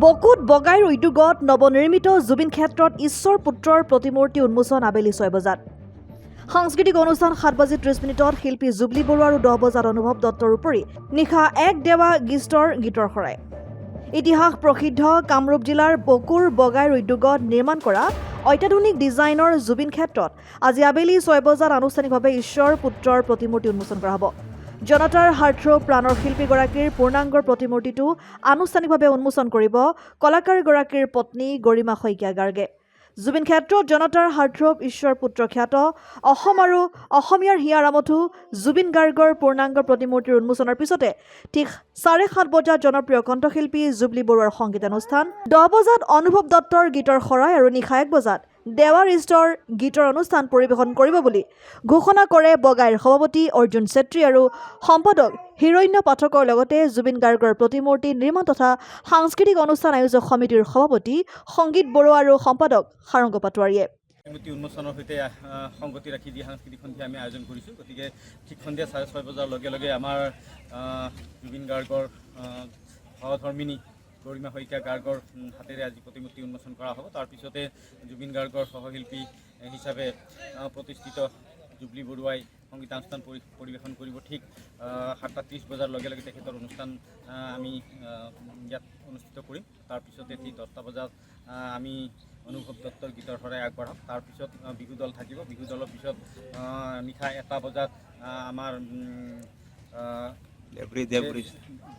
বকুত বগাইৰ উদ্যোগত নৱনিৰ্মিত জুবিন ক্ষেত্ৰত ঈশ্বৰ পুত্ৰৰ প্ৰতিমূৰ্তি উন্মোচন আবেলি 6 বজাত। সাংস্কৃতিক অনুষ্ঠান 7 বাজি 30 মিনিটত শিল্পী জুবলি বৰুৱা আৰু 10 বজাত অনুভৱ দত্তৰ উপৰি নিশা এক দেৱা গীতৰ শৰাই। ইতিহাস প্ৰসিদ্ধ কামৰূপ জিলাৰ বকুৰ বগাইৰ উদ্যোগত নিৰ্মাণ কৰা অত্যাধুনিক ডিজাইনৰ জুবিন ক্ষেত্ৰত আজি আবেলি 6 বজাত আনুষ্ঠানিকভাৱে ঈশ্বৰ পুত্ৰৰ প্ৰতিমূৰ্তি উন্মোচন কৰা হ'ব। জনতাৰ হাৰ্টথ্ৰব প্ৰাণৰ শিল্পীগৰাকীৰ পূৰ্ণাংগৰ প্ৰতিমূৰ্তিটো আনুষ্ঠানিকভাৱে উন্মোচন কৰিব কলাকাৰগৰাকীৰ পত্নী গৰিমা শইকীয়া গাৰ্গে। জুবিন ক্ষেত্ৰত জনতাৰ হাৰ্টথ্ৰব ঈশ্বৰ পুত্ৰ খ্যাত অসম আৰু অসমীয়াৰ হিয়াৰ আমঠু জুবিন গাৰ্গৰ পূৰ্ণাংগৰ প্ৰতিমূৰ্তিৰ উন্মোচনৰ পিছতে ঠিক 7:30 বজাত জনপ্ৰিয় কণ্ঠশিল্পী জুবলি বৰুৱাৰ সংগীতানুষ্ঠান, 10 বজাত অনুভৱ দত্তৰ গীতৰ শৰাই আৰু নিশা 1 বজাত দেৱাৰিষ্টৰ গীতৰ অনুষ্ঠান পৰিৱেশন কৰিব বুলি ঘোষণা কৰে বগাইৰ সভাপতি অৰ্জুন চেত্ৰী আৰু সম্পাদক হিৰণ্য পাঠকৰ লগতে জুবিন গাৰ্গৰ প্ৰতিমূৰ্তি নিৰ্মাণ তথা সাংস্কৃতিক অনুষ্ঠান আয়োজক সমিতিৰ সভাপতি সংগীত বৰুৱা আৰু সম্পাদক সাৰংগ পাটোৱাৰীয়ে। প্ৰতিমূৰ্তি উন্মোচনৰ সৈতে সংগতি ৰাখি যি সাংস্কৃতিক সন্ধিয়া আমি আয়োজন কৰিছোঁ, গতিকে ঠিক সন্ধিয়া 6:30 বজাৰ লগে লগে আমাৰ জুবিন গাৰ্গৰ সহধৰ্মিনী গৰিমা শইকীয়া গাৰ্গৰ হাতেৰে আজি প্ৰতিমূৰ্তি উন্মোচন কৰা হ'ব। তাৰপিছতে জুবিন গাৰ্গৰ সহশিল্পী হিচাপে প্ৰতিষ্ঠিত জুবলি বৰুৱাই সংগীতানুষ্ঠান পৰিৱেশন কৰিব। ঠিক 7:30 বজাৰ লগে লগে তেখেতৰ অনুষ্ঠান আমি ইয়াত অনুষ্ঠিত কৰিম। তাৰপিছতে ঠিক 10টা বজাত আমি অনুভৱ দত্তৰ গীতৰ শৰাই আগবঢ়াম। তাৰপিছত বিহু দল থাকিব। বিহু দলৰ পিছত নিশা 1টা বজাত আমাৰ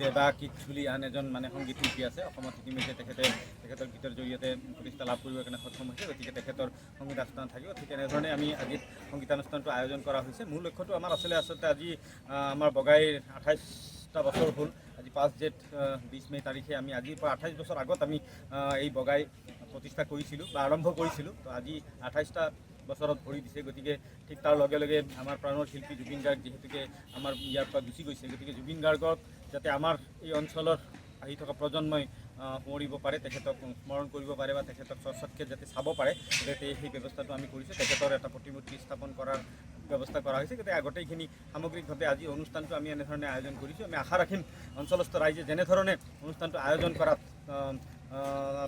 দেৱা কিটছুলি আন এজন সংগীত শিল্পী আছে অসমত ইতিমধ্যে তেখেতৰ গীতৰ জৰিয়তে প্ৰতিষ্ঠা লাভ কৰিবৰ কাৰণে সক্ষম হৈছে, গতিকে তেখেতৰ সংগীতানুষ্ঠান থাকিব। ঠিক এনেধৰণে আমি আজি সংগীতানুষ্ঠানটো আয়োজন কৰা হৈছে। মূল লক্ষ্যটো আমাৰ আচলতে আজি আমাৰ বগাইৰ 28টা বছৰ হ'ল। আজি 5 জেঠ 20 মে' তাৰিখে আমি আজিৰ পৰা 28 বছৰ আগত আমি এই বগাই প্ৰতিষ্ঠা কৰিছিলোঁ বা আৰম্ভ কৰিছিলোঁ। তো আজি 28টা বছৰত ভৰি দিছে, গতিকে ঠিক তাৰ লগে লগে আমাৰ প্ৰাণৰ শিল্পী জুবিন গাৰ্গ যিহেতুকে আমাৰ ইয়াৰ পৰা গুচি গৈছে, গতিকে জুবিন গাৰ্গক যাতে আমাৰ এই অঞ্চলৰ আহি থকা প্ৰজন্মই সোঁৱৰিব পাৰে, তেখেতক স্মৰণ কৰিব পাৰে বা তেখেতক চৰ্চাতকৈ যাতে চাব পাৰে, যাতে সেই ব্যৱস্থাটো আমি কৰিছোঁ। তেখেতৰ এটা প্ৰতিমূৰ্তি স্থাপন কৰাৰ ব্যৱস্থা কৰা হৈছে। গতিকে আগতে এইখিনি সামগ্ৰিকভাৱে আজি অনুষ্ঠানটো আমি এনেধৰণে আয়োজন কৰিছোঁ। আমি আশা ৰাখিম অঞ্চলস্থ ৰাইজে যেনেধৰণে অনুষ্ঠানটো আয়োজন কৰাত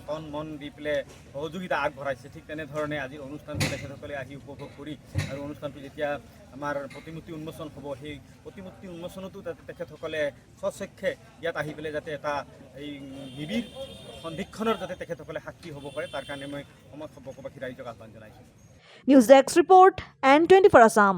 তন মন দি পেলাই সহযোগিতা আগবঢ়াইছে, ঠিক তেনেধৰণে আজিৰ অনুষ্ঠানটো তেখেতসকলে আহি উপভোগ কৰি আৰু অনুষ্ঠানটো যেতিয়া আমাৰ প্ৰতিমূৰ্তি উন্মোচন হ'ব, সেই প্ৰতিমূৰ্তি উন্মোচনতো যাতে তেখেতসকলে স্বচক্ষে ইয়াত আহি পেলাই যাতে এটা এই নিবিড় সন্ধিক্ষণৰ যাতে তেখেতসকলে সাক্ষী হ'ব পাৰে, তাৰ কাৰণে মই সমগ্ৰ বকবাসী ৰাইজক আহ্বান জনাইছোঁ। News desk report N24 Assam.